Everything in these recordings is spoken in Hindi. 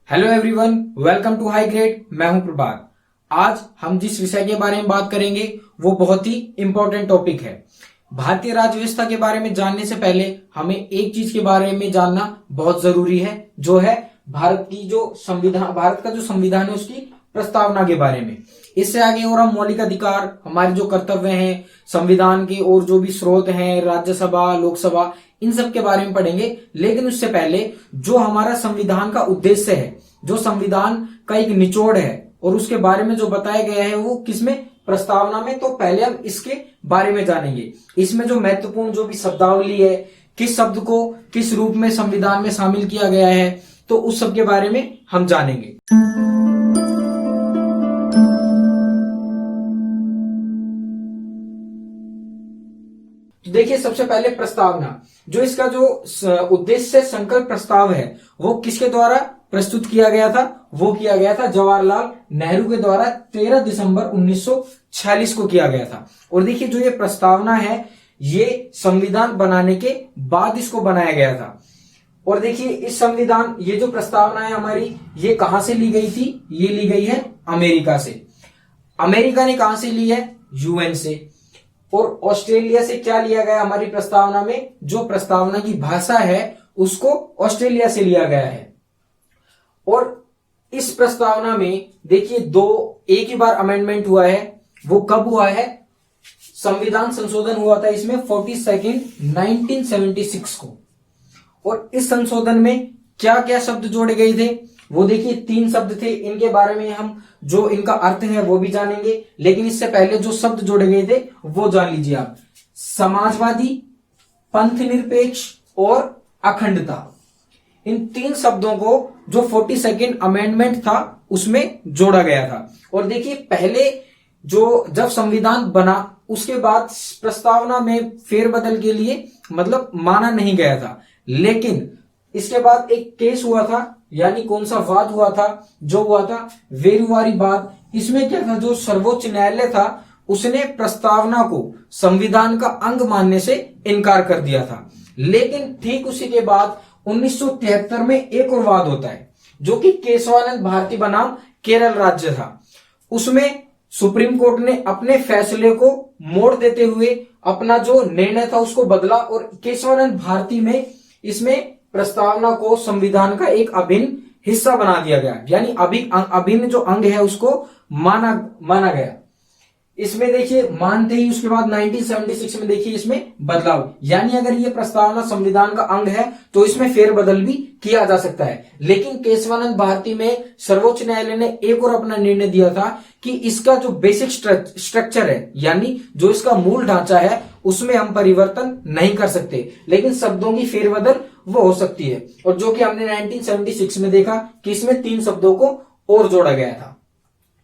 Hello everyone, welcome to high grade. मैं हूं प्रभात। आज हम जिस विषय के बारे में बात करेंगे वो बहुत ही इंपॉर्टेंट टॉपिक है। भारतीय राज्य व्यवस्था के बारे में जानने से पहले हमें एक चीज के बारे में जानना बहुत जरूरी है, जो है भारत का जो संविधान है उसकी प्रस्तावना के बारे में। इससे आगे और हम मौलिक अधिकार, हमारे जो कर्तव्य हैं संविधान के, और जो भी स्रोत हैं राज्यसभा, लोकसभा, इन सब के बारे में पढ़ेंगे। लेकिन उससे पहले जो हमारा संविधान का उद्देश्य है, जो संविधान का एक निचोड़ है और उसके बारे में जो बताया गया है वो किसमें, प्रस्तावना में। तो पहले हम इसके बारे में जानेंगे। इसमें जो महत्वपूर्ण जो भी शब्दावली है, किस शब्द को किस रूप में संविधान में शामिल किया गया है, तो उस सब के बारे में हम जानेंगे। देखिए, सबसे पहले प्रस्तावना, जो इसका जो उद्देश्य संकल्प प्रस्ताव है वो किसके द्वारा प्रस्तुत किया गया था, वो किया गया था जवाहरलाल नेहरू के द्वारा 13 दिसंबर 1946 को किया गया था। और देखिए, जो ये प्रस्तावना है ये संविधान बनाने के बाद इसको बनाया गया था। और देखिए, इस संविधान, ये जो प्रस्तावना है हमारी, ये कहां से ली गई थी? ये ली गई है अमेरिका से। अमेरिका ने कहां से ली है? यूएन से। और ऑस्ट्रेलिया से क्या लिया गया हमारी प्रस्तावना में? जो प्रस्तावना की भाषा है उसको ऑस्ट्रेलिया से लिया गया है। और इस प्रस्तावना में देखिए एक ही बार अमेंडमेंट हुआ है। वो कब हुआ है? संविधान संशोधन हुआ था इसमें 42 1976 को। और इस संशोधन में क्या क्या शब्द जोड़े गए थे? वो देखिए 3 शब्द थे। इनके बारे में हम जो इनका अर्थ है वो भी जानेंगे, लेकिन इससे पहले जो शब्द जोड़े गए थे वो जान लीजिए आप। समाजवादी, पंथ निरपेक्ष और अखंडता। इन 3 शब्दों को जो 42 अमेंडमेंट था उसमें जोड़ा गया था। और देखिए, पहले जब संविधान बना उसके बाद प्रस्तावना में फेरबदल के लिए मतलब माना नहीं गया था। लेकिन इसके बाद एक केस हुआ था, यानी कौन सा वाद हुआ था? जो हुआ था वेरुवारी वाद। इसमें क्या था, जो सर्वोच्च न्यायालय था उसने प्रस्तावना को संविधान का अंग मानने से इनकार कर दिया था। लेकिन ठीक उसी के बाद 1973 में एक और वाद होता है, जो कि केशवानंद भारती बनाम केरल राज्य था। उसमें सुप्रीम कोर्ट ने अपने फैसले को मोड़ देते हुए अपना जो निर्णय था उसको बदला, और केशवानंद भारती में इसमें प्रस्तावना को संविधान का एक अभिन्न हिस्सा बना दिया गया, यानी अभिन्न जो अंग है उसको माना गया। इसमें देखिए मानते ही उसके बाद 1976 में देखिए इसमें बदलाव, यानी अगर ये प्रस्तावना संविधान का अंग है तो इसमें फेरबदल भी किया जा सकता है। लेकिन केशवानंद भारती में सर्वोच्च न्यायालय ने एक और अपना निर्णय दिया था कि इसका जो बेसिक स्ट्रक्चर है, यानी जो इसका मूल ढांचा है, उसमें हम परिवर्तन नहीं कर सकते, लेकिन शब्दों की फेरबदल वो हो सकती है। और जो कि हमने 1976 में देखा कि इसमें 3 शब्दों को और जोड़ा गया था।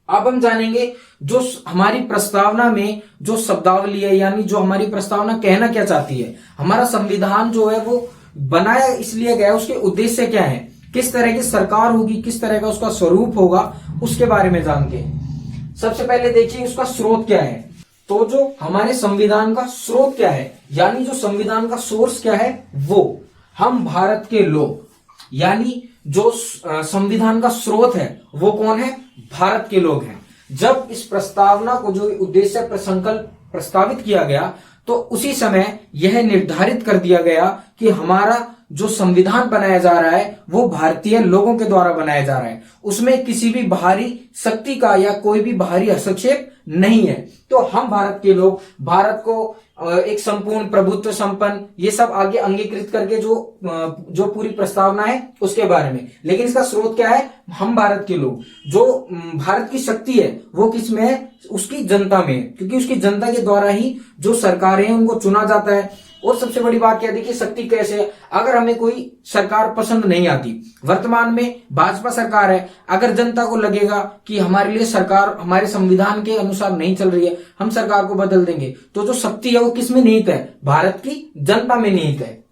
अब हम जानेंगे जो हमारी प्रस्तावना में जो शब्दावली है, यानी जो हमारी प्रस्तावना कहना क्या चाहती है। हमारा संविधान जो है वो बनाया इसलिए गया, उसके उद्देश्य क्या है, किस तरह की सरकार होगी, किस तरह का उसका स्वरूप होगा, उसके बारे में जानते हैं। सबसे पहले देखिए उसका स्रोत क्या है। तो जो हमारे संविधान का स्रोत क्या है, यानी जो संविधान का सोर्स क्या है, वो हम भारत के लोग, यानी जो संविधान का स्रोत है वो कौन है? भारत के लोग हैं। जब इस प्रस्तावना को जो उद्देश्य संकल्प प्रस्तावित किया गया तो उसी समय यह निर्धारित कर दिया गया कि हमारा जो संविधान बनाया जा रहा है वो भारतीय लोगों के द्वारा बनाया जा रहा है। उसमें किसी भी बाहरी शक्ति का या कोई भी बाहरी हस्तक्षेप नहीं है। तो हम भारत के लोग भारत को एक संपूर्ण प्रभुत्व संपन्न, ये सब आगे अंगीकृत करके जो पूरी प्रस्तावना है उसके बारे में। लेकिन इसका स्रोत क्या है? हम भारत के लोग। जो भारत की शक्ति है वो किस में है? उसकी जनता में है, क्योंकि उसकी जनता के द्वारा ही जो सरकारें हैं उनको चुना जाता है। और सबसे बड़ी बात क्या, देखिए शक्ति कैसे है। अगर हमें कोई सरकार पसंद नहीं आती, वर्तमान में भाजपा सरकार है, अगर जनता को लगेगा कि हमारे लिए सरकार हमारे संविधान के अनुसार नहीं चल रही है, हम सरकार को बदल देंगे, तो जो शक्ति है वो किस में निहित है? भारत की जनता में निहित है,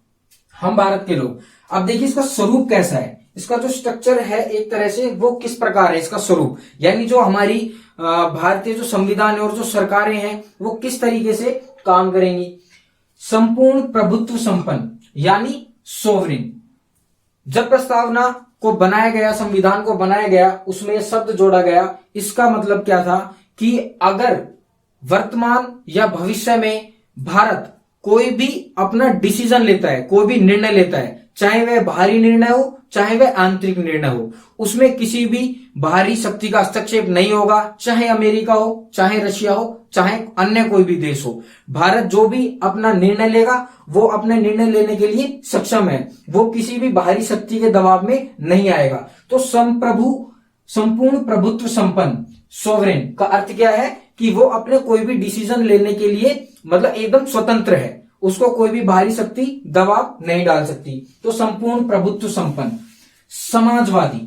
हम भारत के लोग। अब देखिए इसका स्वरूप कैसा है, इसका जो स्ट्रक्चर है एक तरह से वो किस प्रकार है, इसका स्वरूप, यानी जो हमारी भारतीय जो संविधान है और जो सरकारें हैं वो किस तरीके से काम करेंगी। संपूर्ण प्रभुत्व संपन्न, यानी सोवरिन। जब प्रस्तावना को बनाया गया, संविधान को बनाया गया, उसमें यह शब्द जोड़ा गया। इसका मतलब क्या था कि अगर वर्तमान या भविष्य में भारत कोई भी अपना डिसीजन लेता है, कोई भी निर्णय लेता है, चाहे वह बाहरी निर्णय हो चाहे वह आंतरिक निर्णय हो, उसमें किसी भी बाहरी शक्ति का हस्तक्षेप नहीं होगा, चाहे अमेरिका हो, चाहे रशिया हो, चाहे अन्य कोई भी देश हो। भारत जो भी अपना निर्णय लेगा वो अपने निर्णय लेने के लिए सक्षम है, वो किसी भी बाहरी शक्ति के दबाव में नहीं आएगा। तो संपूर्ण प्रभुत्व संपन्न, सोवरेन का अर्थ क्या है कि वो अपने कोई भी डिसीजन लेने के लिए मतलब एकदम स्वतंत्र है, उसको कोई भी बाहरी शक्ति दबाव नहीं डाल सकती। तो संपूर्ण प्रभुत्व संपन्न। समाजवादी,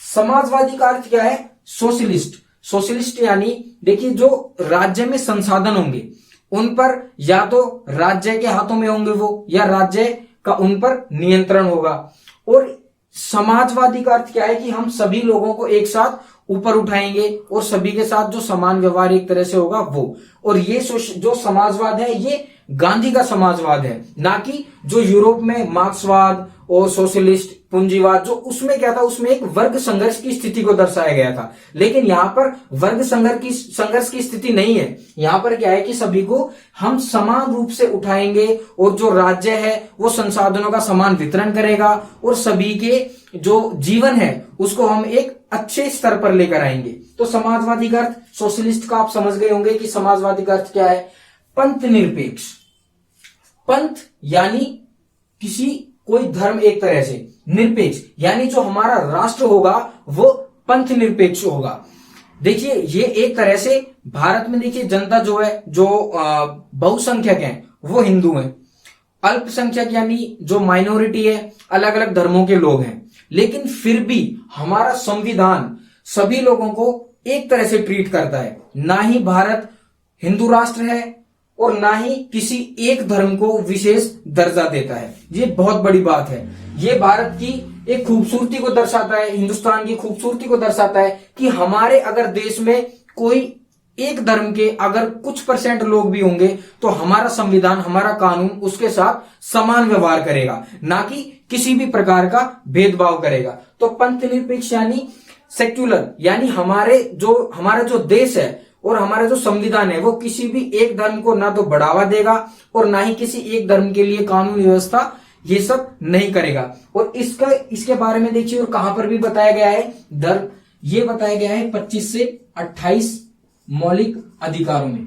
समाजवादी का अर्थ क्या है? सोशलिस्ट। सोशलिस्ट यानी देखिए जो राज्य में संसाधन होंगे उन पर या तो राज्य के हाथों में होंगे वो, या राज्य का उन पर नियंत्रण होगा। और समाजवादी का अर्थ क्या है कि हम सभी लोगों को एक साथ ऊपर उठाएंगे और सभी के साथ जो समान व्यवहार एक तरह से होगा वो। और ये जो समाजवाद है ये गांधी का समाजवाद है, ना कि जो यूरोप में मार्क्सवाद और सोशलिस्ट पूंजीवाद, जो उसमें क्या था, उसमें एक वर्ग संघर्ष की स्थिति को दर्शाया गया था। लेकिन यहां पर वर्ग संघर्ष की स्थिति नहीं है। यहां पर क्या है कि सभी को हम समान रूप से उठाएंगे और जो राज्य है वो संसाधनों का समान वितरण करेगा और सभी के जो जीवन है उसको हम एक अच्छे स्तर पर लेकर आएंगे। तो समाजवादी का अर्थ, सोशलिस्ट का आप समझ गए होंगे कि समाजवादी का अर्थ क्या है। पंथ निरपेक्ष, पंथ यानी किसी कोई धर्म एक तरह से, निरपेक्ष यानी जो हमारा राष्ट्र होगा वो पंथ निरपेक्ष होगा। देखिए ये एक तरह से भारत में देखिए जनता जो है, जो बहुसंख्यक है वो हिंदू हैं, अल्पसंख्यक यानी जो माइनॉरिटी है अलग अलग धर्मों के लोग हैं। लेकिन फिर भी हमारा संविधान सभी लोगों को एक तरह से ट्रीट करता है। ना ही भारत हिंदू राष्ट्र है और ना ही किसी एक धर्म को विशेष दर्जा देता है। ये बहुत बड़ी बात है। ये भारत की एक खूबसूरती को दर्शाता है, हिंदुस्तान की खूबसूरती को दर्शाता है कि हमारे अगर देश में कोई एक धर्म के अगर कुछ % लोग भी होंगे तो हमारा संविधान, हमारा कानून उसके साथ समान व्यवहार करेगा, ना कि किसी भी प्रकार का भेदभाव करेगा। तो पंथ निरपेक्ष यानी सेक्युलर, यानी हमारा जो देश है और हमारा जो संविधान है वो किसी भी एक धर्म को ना तो बढ़ावा देगा और ना ही किसी एक धर्म के लिए कानून व्यवस्था ये सब नहीं करेगा। और इसके बारे में देखिए और कहां पर भी बताया गया है, ये बताया गया है 25 से 28 मौलिक अधिकारों में।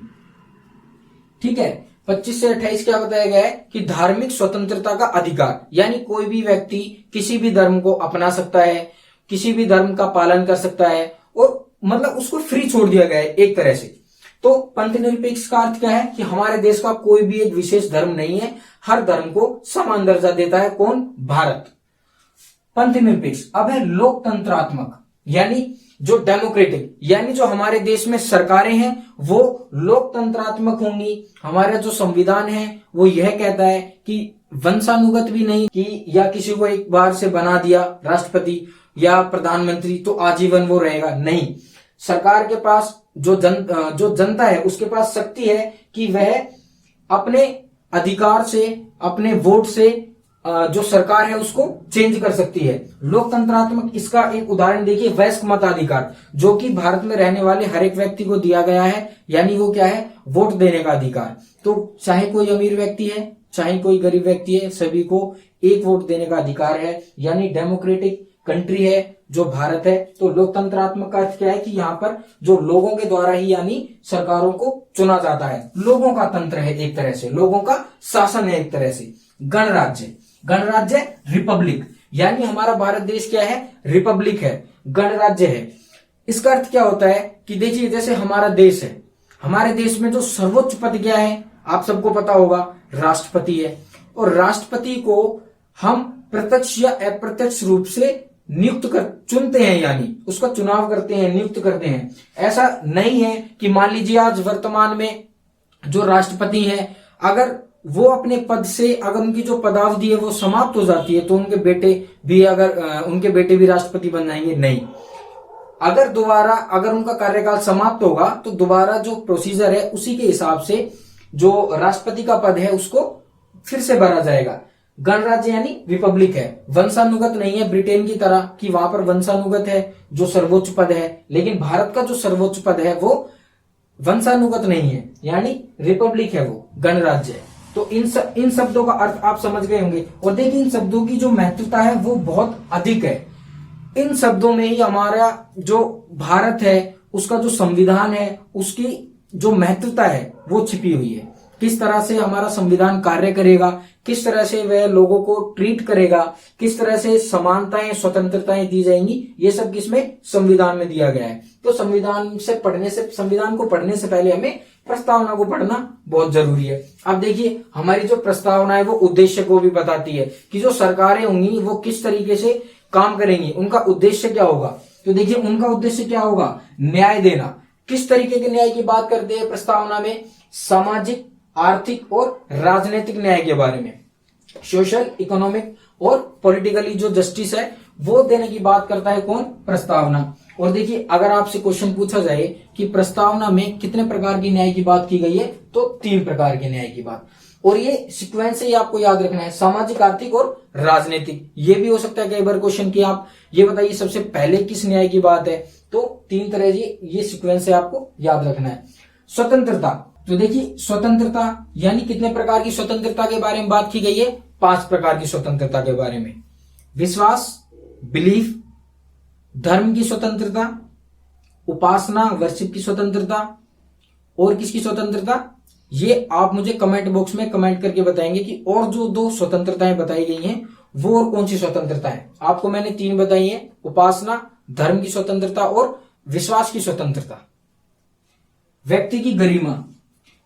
ठीक है, 25 से 28 क्या बताया गया है कि धार्मिक स्वतंत्रता का अधिकार, यानी कोई भी व्यक्ति किसी भी धर्म को अपना सकता है, किसी भी धर्म का पालन कर सकता है और मतलब उसको फ्री छोड़ दिया गया है एक तरह से। तो पंथ निरपेक्ष का अर्थ क्या है कि हमारे देश का कोई भी एक विशेष धर्म नहीं है, हर धर्म को समान दर्जा देता है। कौन? भारत। पंथ निरपेक्ष। अब है लोकतंत्रात्मक, यानी जो डेमोक्रेटिक, यानी जो हमारे देश में सरकारें हैं वो लोकतंत्रात्मक होंगी। हमारा जो संविधान है वो यह कहता है कि वंशानुगत भी नहीं कि या किसी को एक बार से बना दिया राष्ट्रपति या प्रधानमंत्री तो आजीवन वो रहेगा, नहीं। सरकार के पास जो जनता है उसके पास शक्ति है कि वह अपने अधिकार से, अपने वोट से जो सरकार है उसको चेंज कर सकती है। लोकतंत्रात्मक, इसका एक उदाहरण देखिए, वयस्क मताधिकार, जो कि भारत में रहने वाले हर एक व्यक्ति को दिया गया है, यानी वो क्या है? वोट देने का अधिकार। तो चाहे कोई अमीर व्यक्ति है चाहे कोई गरीब व्यक्ति है, सभी को एक वोट देने का अधिकार है, यानी डेमोक्रेटिक कंट्री है जो भारत है। तो लोकतंत्रात्मक का अर्थ क्या है कि यहाँ पर जो लोगों के द्वारा ही यानी सरकारों को चुना जाता है, लोगों का तंत्र है एक तरह से, लोगों का शासन है एक तरह से। गणराज्य, गणराज्य रिपब्लिक, यानी हमारा भारत देश क्या है? रिपब्लिक है, गणराज्य है। इसका अर्थ क्या होता है कि देखिए जैसे हमारा देश है, हमारे देश में जो सर्वोच्च पद क्या है आप सबको पता होगा, राष्ट्रपति है। और राष्ट्रपति को हम प्रत्यक्ष या अप्रत्यक्ष रूप से चुनते हैं, यानी उसका चुनाव करते हैं, नियुक्त करते हैं। ऐसा नहीं है कि मान लीजिए आज वर्तमान में जो राष्ट्रपति हैं अगर वो अपने पद से, अगर उनकी जो पदावधि है वो समाप्त हो जाती है तो उनके बेटे भी राष्ट्रपति बन जाएंगे, नहीं। अगर उनका कार्यकाल समाप्त होगा तो दोबारा जो प्रोसीजर है उसी के हिसाब से जो राष्ट्रपति का पद है उसको फिर से भरा जाएगा। गणराज्य यानी रिपब्लिक है, वंशानुगत नहीं है ब्रिटेन की तरह कि वहां पर वंशानुगत है जो सर्वोच्च पद है, लेकिन भारत का जो सर्वोच्च पद है वो वंशानुगत नहीं है, यानी रिपब्लिक है, वो गणराज्य है। तो इन शब्दों का अर्थ आप समझ गए होंगे। और देखिए इन शब्दों की जो महत्वता है वो बहुत अधिक है। इन शब्दों में ही हमारा जो भारत है उसका जो संविधान है उसकी जो महत्वता है वो छिपी हुई है। किस तरह से हमारा संविधान कार्य करेगा, किस तरह से वह लोगों को ट्रीट करेगा, किस तरह से समानताएं स्वतंत्रताएं दी जाएंगी, ये सब किसमें संविधान में दिया गया है। तो संविधान को पढ़ने से पहले हमें प्रस्तावना को पढ़ना बहुत जरूरी है। अब देखिए हमारी जो प्रस्तावना है वो उद्देश्य को भी बताती है कि जो सरकारें होंगी वो किस तरीके से काम करेंगी, उनका उद्देश्य क्या होगा। तो देखिए उनका उद्देश्य क्या होगा, न्याय देना। किस तरीके के न्याय की बात करते हैं प्रस्तावना में, सामाजिक, आर्थिक और राजनीतिक न्याय के बारे में, सोशल, इकोनॉमिक और पॉलिटिकली जो जस्टिस है वो देने की बात करता है कौन, प्रस्तावना। और देखिए अगर आपसे क्वेश्चन पूछा जाए कि प्रस्तावना में कितने प्रकार की न्याय की बात की गई है, तो 3 प्रकार के न्याय की बात। और ये सीक्वेंस से आपको याद रखना है, सामाजिक, आर्थिक और राजनीतिक। ये भी हो सकता है कई बार क्वेश्चन की आप ये बताइए सबसे पहले किस न्याय की बात है, तो 3 तरह ये सीक्वेंस से आपको याद रखना है। स्वतंत्रता, तो देखिए स्वतंत्रता यानी कितने प्रकार की स्वतंत्रता के बारे में बात की गई है, 5 प्रकार की स्वतंत्रता के बारे में। विश्वास, बिलीफ, धर्म की स्वतंत्रता, उपासना, वर्शिप की स्वतंत्रता, और किसकी स्वतंत्रता, ये आप मुझे कमेंट बॉक्स में कमेंट करके बताएंगे कि और जो 2 स्वतंत्रताएं बताई गई हैं वो और कौन सी स्वतंत्रता है। आपको मैंने 3 बताई है, उपासना, धर्म की स्वतंत्रता और विश्वास की स्वतंत्रता। व्यक्ति की गरिमा,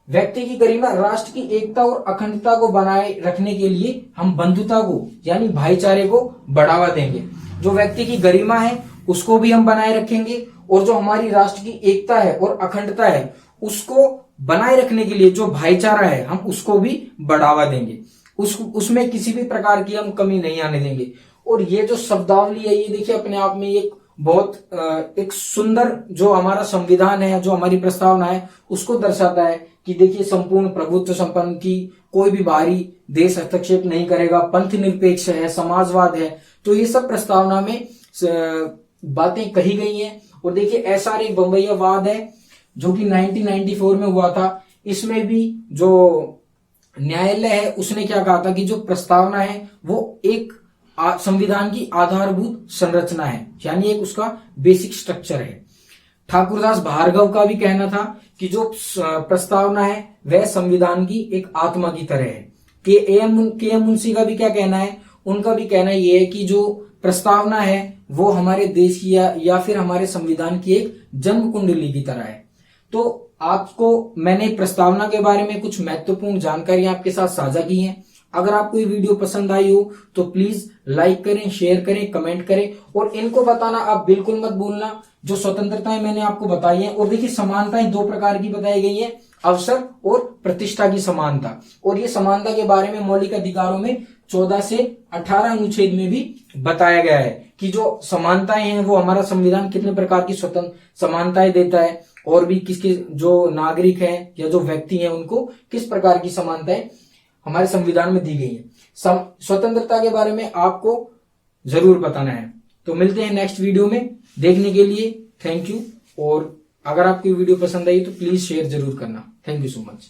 व्यक्ति की गरिमा, राष्ट्र की एकता और अखंडता को बनाए रखने के लिए हम बंधुता को यानी भाईचारे को बढ़ावा देंगे। जो व्यक्ति की गरिमा है उसको भी हम बनाए रखेंगे, और जो हमारी राष्ट्र की एकता है और अखंडता है उसको बनाए रखने के लिए जो भाईचारा है हम उसको भी बढ़ावा देंगे। उसमें किसी भी प्रकार की हम कमी नहीं आने देंगे। और ये जो शब्दावली है ये देखिए अपने आप में एक बहुत एक सुंदर जो हमारा संविधान है, जो हमारी प्रस्तावना है उसको दर्शाता है कि देखिए संपूर्ण प्रभुत्व संपन्न की, कोई भी बाहरी देश हस्तक्षेप नहीं करेगा, पंथ निरपेक्ष है, समाजवाद है। तो ये सब प्रस्तावना में बातें कही गई हैं। और देखिए ऐसा एक बम्बईयावाद है जो कि 1994 में हुआ था। इसमें भी जो न्यायालय है उसने क्या कहा था कि जो प्रस्तावना है वो एक संविधान की आधारभूत संरचना है, यानी एक उसका बेसिक स्ट्रक्चर है। ठाकुरदास भार्गव का भी कहना था कि जो प्रस्तावना है वह संविधान की एक आत्मा की तरह है। के एम मुंशी का भी क्या कहना है, उनका भी कहना यह है कि जो प्रस्तावना है वो हमारे देश की या फिर हमारे संविधान की एक जन्म कुंडली की तरह है। तो आपको मैंने प्रस्तावना के बारे में कुछ महत्वपूर्ण जानकारियां आपके साथ साझा की हैं। अगर आपको ये वीडियो पसंद आई हो तो प्लीज लाइक करें, शेयर करें, कमेंट करें, और इनको बताना आप बिल्कुल मत भूलना जो स्वतंत्रताएं मैंने आपको बताई हैं। और देखिए समानताएं 2 प्रकार की बताई गई हैं, अवसर और प्रतिष्ठा की समानता। और ये समानता के बारे में मौलिक अधिकारों में 14 से 18 अनुच्छेद में भी बताया गया है कि जो समानताएं हैं वो हमारा संविधान कितने प्रकार की स्वतंत्र समानताएं देता है, और भी किसके जो नागरिक हैं या जो व्यक्ति हैं उनको किस प्रकार की समानताएं हमारे संविधान में दी गई है। स्वतंत्रता के बारे में आपको जरूर बताना है। तो मिलते हैं नेक्स्ट वीडियो में। देखने के लिए थैंक यू, और अगर आपको वीडियो पसंद आई तो प्लीज शेयर जरूर करना। Thank you so much.